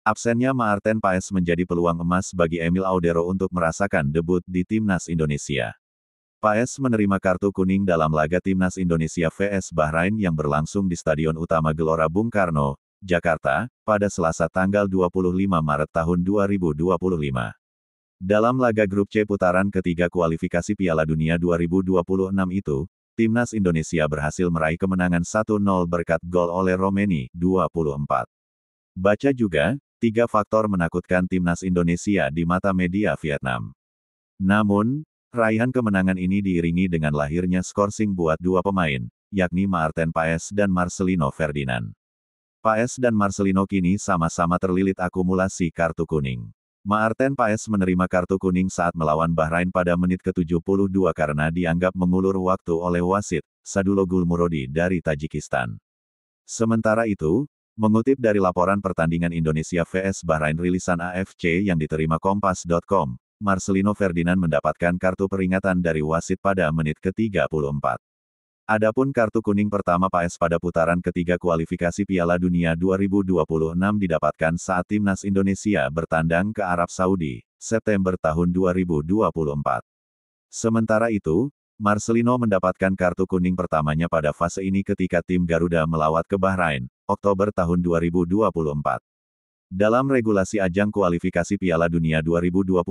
Absennya Maarten Paes menjadi peluang emas bagi Emil Audero untuk merasakan debut di timnas Indonesia. Paes menerima kartu kuning dalam laga timnas Indonesia vs Bahrain yang berlangsung di Stadion Utama Gelora Bung Karno, Jakarta, pada Selasa tanggal 25 Maret tahun 2025. Dalam laga grup C putaran ketiga kualifikasi Piala Dunia 2026 itu, timnas Indonesia berhasil meraih kemenangan 1-0 berkat gol oleh Romeni, 24. Baca juga, 3 faktor menakutkan timnas Indonesia di mata media Vietnam. Namun, raihan kemenangan ini diiringi dengan lahirnya skorsing buat 2 pemain, yakni Maarten Paes dan Marcelino Ferdinand. Paes dan Marcelino kini sama-sama terlilit akumulasi kartu kuning. Maarten Paes menerima kartu kuning saat melawan Bahrain pada menit ke-72 karena dianggap mengulur waktu oleh wasit, Sadulo Gulmurodi dari Tajikistan. Sementara itu, mengutip dari laporan pertandingan Indonesia vs Bahrain rilisan AFC yang diterima Kompas.com, Marcelino Ferdinand mendapatkan kartu peringatan dari wasit pada menit ke-34. Adapun kartu kuning pertama Paes pada putaran ketiga kualifikasi Piala Dunia 2026 didapatkan saat timnas Indonesia bertandang ke Arab Saudi, September tahun 2024. Sementara itu, Marcelino mendapatkan kartu kuning pertamanya pada fase ini ketika tim Garuda melawat ke Bahrain, Oktober tahun 2024. Dalam regulasi ajang kualifikasi Piala Dunia 2026,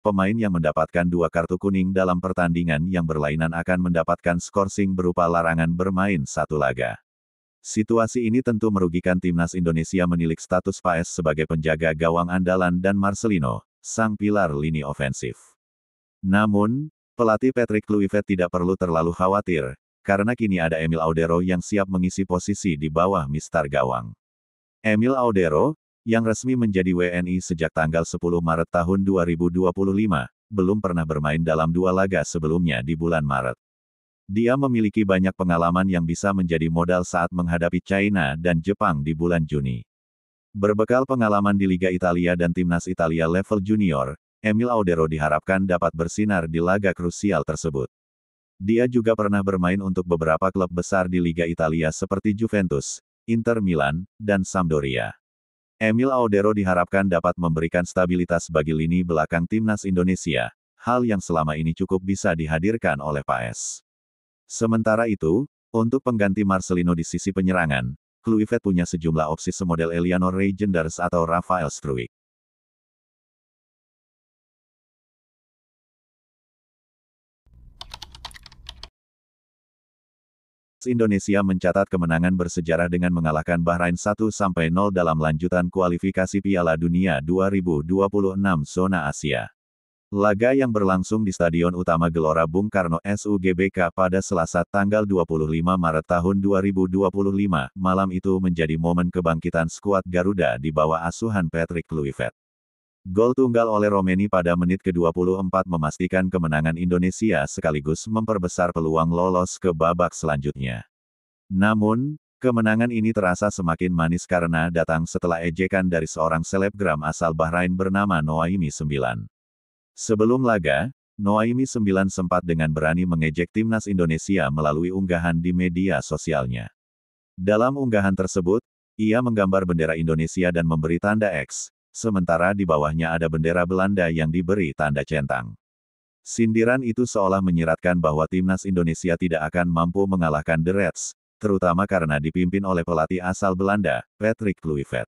pemain yang mendapatkan 2 kartu kuning dalam pertandingan yang berlainan akan mendapatkan skorsing berupa larangan bermain 1 laga. Situasi ini tentu merugikan timnas Indonesia menilik status Paes sebagai penjaga gawang andalan dan Marcelino, sang pilar lini ofensif. Namun, pelatih Patrick Kluivert tidak perlu terlalu khawatir, karena kini ada Emil Audero yang siap mengisi posisi di bawah mistar gawang. Emil Audero, yang resmi menjadi WNI sejak tanggal 10 Maret tahun 2025, belum pernah bermain dalam 2 laga sebelumnya di bulan Maret. Dia memiliki banyak pengalaman yang bisa menjadi modal saat menghadapi China dan Jepang di bulan Juni. Berbekal pengalaman di Liga Italia dan timnas Italia level junior, Emil Audero diharapkan dapat bersinar di laga krusial tersebut. Dia juga pernah bermain untuk beberapa klub besar di Liga Italia seperti Juventus, Inter Milan, dan Sampdoria. Emil Audero diharapkan dapat memberikan stabilitas bagi lini belakang timnas Indonesia, hal yang selama ini cukup bisa dihadirkan oleh Paes. Sementara itu, untuk pengganti Marcelino di sisi penyerangan, Kluivert punya sejumlah opsi semodel Eleanor Reijenders atau Rafael Struijk. Indonesia mencatat kemenangan bersejarah dengan mengalahkan Bahrain 1-0 dalam lanjutan kualifikasi Piala Dunia 2026 zona Asia. Laga yang berlangsung di Stadion Utama Gelora Bung Karno SUGBK pada Selasa tanggal 25 Maret tahun 2025 malam itu menjadi momen kebangkitan skuad Garuda di bawah asuhan Patrick Kluivert. Gol tunggal oleh Romeni pada menit ke-24 memastikan kemenangan Indonesia sekaligus memperbesar peluang lolos ke babak selanjutnya. Namun, kemenangan ini terasa semakin manis karena datang setelah ejekan dari seorang selebgram asal Bahrain bernama Noaimi 9. Sebelum laga, Noaimi 9 sempat dengan berani mengejek timnas Indonesia melalui unggahan di media sosialnya. Dalam unggahan tersebut, ia menggambar bendera Indonesia dan memberi tanda X. Sementara di bawahnya ada bendera Belanda yang diberi tanda centang. Sindiran itu seolah menyiratkan bahwa timnas Indonesia tidak akan mampu mengalahkan The Reds, terutama karena dipimpin oleh pelatih asal Belanda, Patrick Kluivert.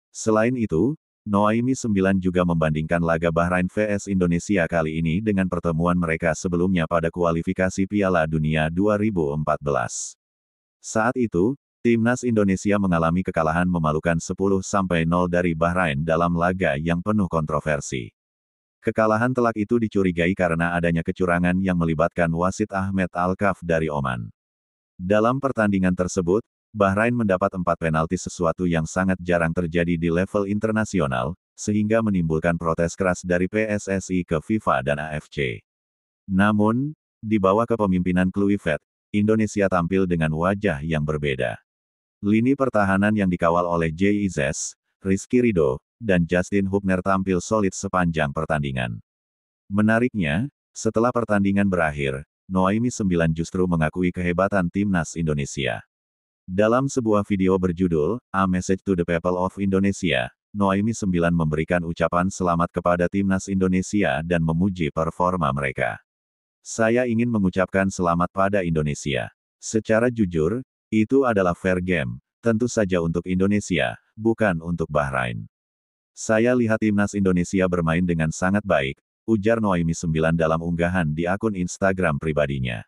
Selain itu, Noaimi 9 juga membandingkan laga Bahrain vs Indonesia kali ini dengan pertemuan mereka sebelumnya pada kualifikasi Piala Dunia 2014. Saat itu, timnas Indonesia mengalami kekalahan memalukan 10-0 dari Bahrain dalam laga yang penuh kontroversi. Kekalahan telak itu dicurigai karena adanya kecurangan yang melibatkan wasit Ahmed Al-Kaf dari Oman. Dalam pertandingan tersebut, Bahrain mendapat 4 penalti sesuatu yang sangat jarang terjadi di level internasional, sehingga menimbulkan protes keras dari PSSI ke FIFA dan AFC. Namun, di bawah kepemimpinan Kluivert, Indonesia tampil dengan wajah yang berbeda. Lini pertahanan yang dikawal oleh J. Izes, Rizky Ridho, dan Justin Hubner tampil solid sepanjang pertandingan. Menariknya, setelah pertandingan berakhir, Noaimi 9 justru mengakui kehebatan timnas Indonesia. Dalam sebuah video berjudul, A Message to the People of Indonesia, Noaimi 9 memberikan ucapan selamat kepada timnas Indonesia dan memuji performa mereka. Saya ingin mengucapkan selamat pada Indonesia. Secara jujur, itu adalah fair game, tentu saja untuk Indonesia, bukan untuk Bahrain. Saya lihat timnas Indonesia bermain dengan sangat baik, ujar Noaimi 9 dalam unggahan di akun Instagram pribadinya.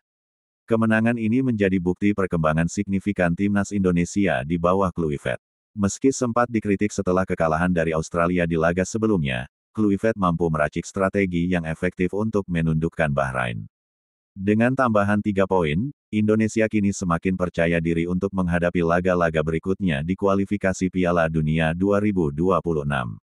Kemenangan ini menjadi bukti perkembangan signifikan timnas Indonesia di bawah Kluivert. Meski sempat dikritik setelah kekalahan dari Australia di laga sebelumnya, Kluivert mampu meracik strategi yang efektif untuk menundukkan Bahrain. Dengan tambahan 3 poin, Indonesia kini semakin percaya diri untuk menghadapi laga-laga berikutnya di kualifikasi Piala Dunia 2026.